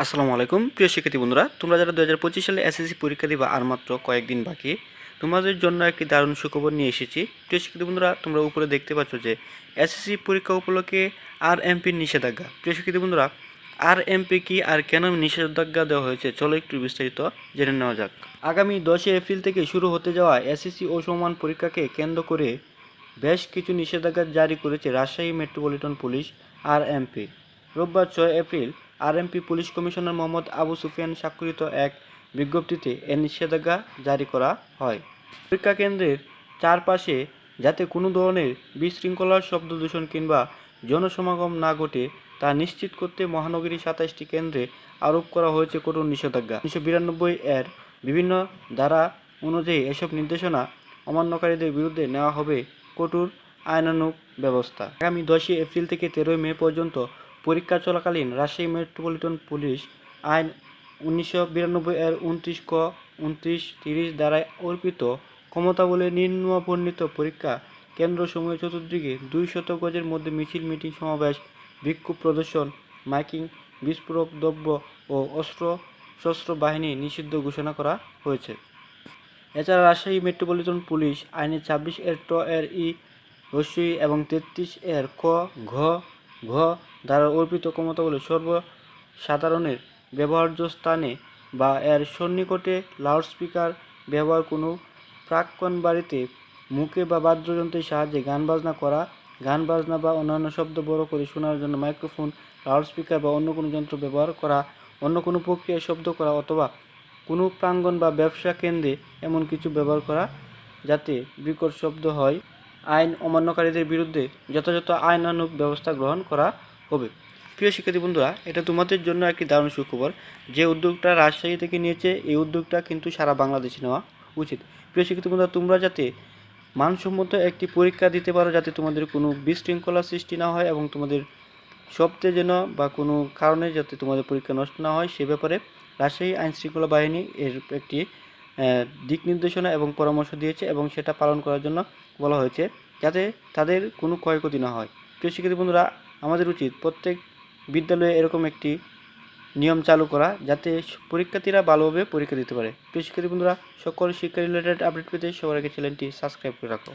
আসসালামু আলাইকুম প্রিয় শিক্ষার্থী বন্ধুরা, তোমরা যারা 2025 সালে এসএসসি পরীক্ষা দিবা আর মাত্র কয়েকদিন বাকি, তোমাদের জন্য একটি দারুণ সুখবর নিয়ে এসেছি। প্রিয় শিক্ষার্থী বন্ধুরা, তোমরা উপরে দেখতে পাচ্ছ যে এসএসসি পরীক্ষা উপলক্ষে আরএমপির নিষেধাজ্ঞা। প্রিয় শিক্ষার্থী বন্ধুরা, আরএমপি কি আর কেন নিষেধাজ্ঞা দেওয়া হয়েছে, চলো একটু বিস্তারিত জেনে নেওয়া যাক। আগামী 10 এপ্রিল থেকে শুরু হতে যাওয়া এসএসসি ও সমমান পরীক্ষাকে কেন্দ্র করে বেশ কিছু নিষেধাজ্ঞা জারি করেছে রাজশাহী মেট্রোপলিটন পুলিশ আরএমপি। রোববার 6 April RMP police commissioner Mohammad Abu Sufian স্বাক্ষরিত এক বিজ্ঞপ্তিতে এ নিষেধাজ্ঞা জারি করা হয়। পরীক্ষা কেন্দ্রের চারপাশে যাতে কোনো ধরনের বিশৃঙ্খলার শব্দ দূষণ কিংবা জনসমাগম না ঘটে তা নিশ্চিত করতে মহানগরীর 27টি কেন্দ্রে আরোপ করা হয়েছে কঠোর নিষেধাজ্ঞা। 1992 এর বিভিন্ন ধারা অনুযায়ী এসব নির্দেশনা অমান্যকারীদের বিরুদ্ধে নেওয়া হবে কঠোর আইনানুগ ব্যবস্থা। আগামী 10 এপ্রিল থেকে 13 মে পর্যন্ত পরীক্ষা চলাকালীন রাজশাহী মেট্রোপলিটন পুলিশ আইন 1992 এর 29 ক, 29, 30 দ্বারায় অর্পিত ক্ষমতা বলে নিম্নবর্ণিত পরীক্ষা কেন্দ্রসমূহের চতুর্দিকে 200 গজের মধ্যে মিছিল, মিটিং, সমাবেশ, বিক্ষোভ প্রদর্শন, মাইকিং, বিস্ফোরক দ্রব্য ও অস্ত্র বাহিনী নিষিদ্ধ ঘোষণা করা হয়েছে। এছাড়া রাজশাহী মেট্রোপলিটন পুলিশ আইনের 26 এর ট এর ই রস্যই এবং 33 এর ক, ঘ, ঘ দ্বারা অর্পিত ক্ষমতাবলে সর্বসাধারণের ব্যবহার্য স্থানে বা এর সন্নিকটে লাউডস্পিকার ব্যবহার, কোনো প্রাক্কন বাড়িতে মুখে বা বাদ্যযন্ত্রের সাহায্যে গান বাজনা করা, গান বাজনা বা অন্যান্য শব্দ বড় করে শোনার জন্য মাইক্রোফোন, লাউডস্পিকার বা অন্য কোনো যন্ত্র ব্যবহার করা, অন্য কোনো প্রক্রিয়ায় শব্দ করা অথবা কোনো প্রাঙ্গণ বা ব্যবসা কেন্দ্রে এমন কিছু ব্যবহার করা যাতে বিকট শব্দ হয়। আইন অমান্যকারীদের বিরুদ্ধে যথাযথ আইনানুগ ব্যবস্থা গ্রহণ করা হবে। প্রিয় শিক্ষার্থী বন্ধুরা, এটা তোমাদের জন্য একটি দারুণ সুখবর। যে উদ্যোগটা রাজশাহী থেকে নিয়েছে, এই উদ্যোগটা কিন্তু সারা বাংলাদেশে নেওয়া উচিত। প্রিয় শিক্ষার্থী বন্ধুরা, তোমরা যাতে মানসম্মত একটি পরীক্ষা দিতে পারো, যাতে তোমাদের কোনো বিশৃঙ্খলা সৃষ্টি না হয় এবং তোমাদের শব্দে যেন বা কোনো কারণে যাতে তোমাদের পরীক্ষা নষ্ট না হয়, সে ব্যাপারে রাজশাহী আইনশৃঙ্খলা বাহিনী এর একটি দিক নির্দেশনা এবং পরামর্শ দিয়েছে এবং সেটা পালন করার জন্য বলা হয়েছে, যাতে তাদের কোনো ক্ষয়ক্ষতি না হয়। প্রিয় শিক্ষার্থী বন্ধুরা, আমাদের উচিত প্রত্যেক বিদ্যালয়ে এরকম একটি নিয়ম চালু করা, যাতে পরীক্ষার্থীরা ভালোভাবে পরীক্ষা দিতে পারে। প্রিয় শিক্ষার্থী বন্ধুরা, সকল শিক্ষা রিলেটেড আপডেট পেতে সবার আগে চ্যানেলটি সাবস্ক্রাইব করে রাখো।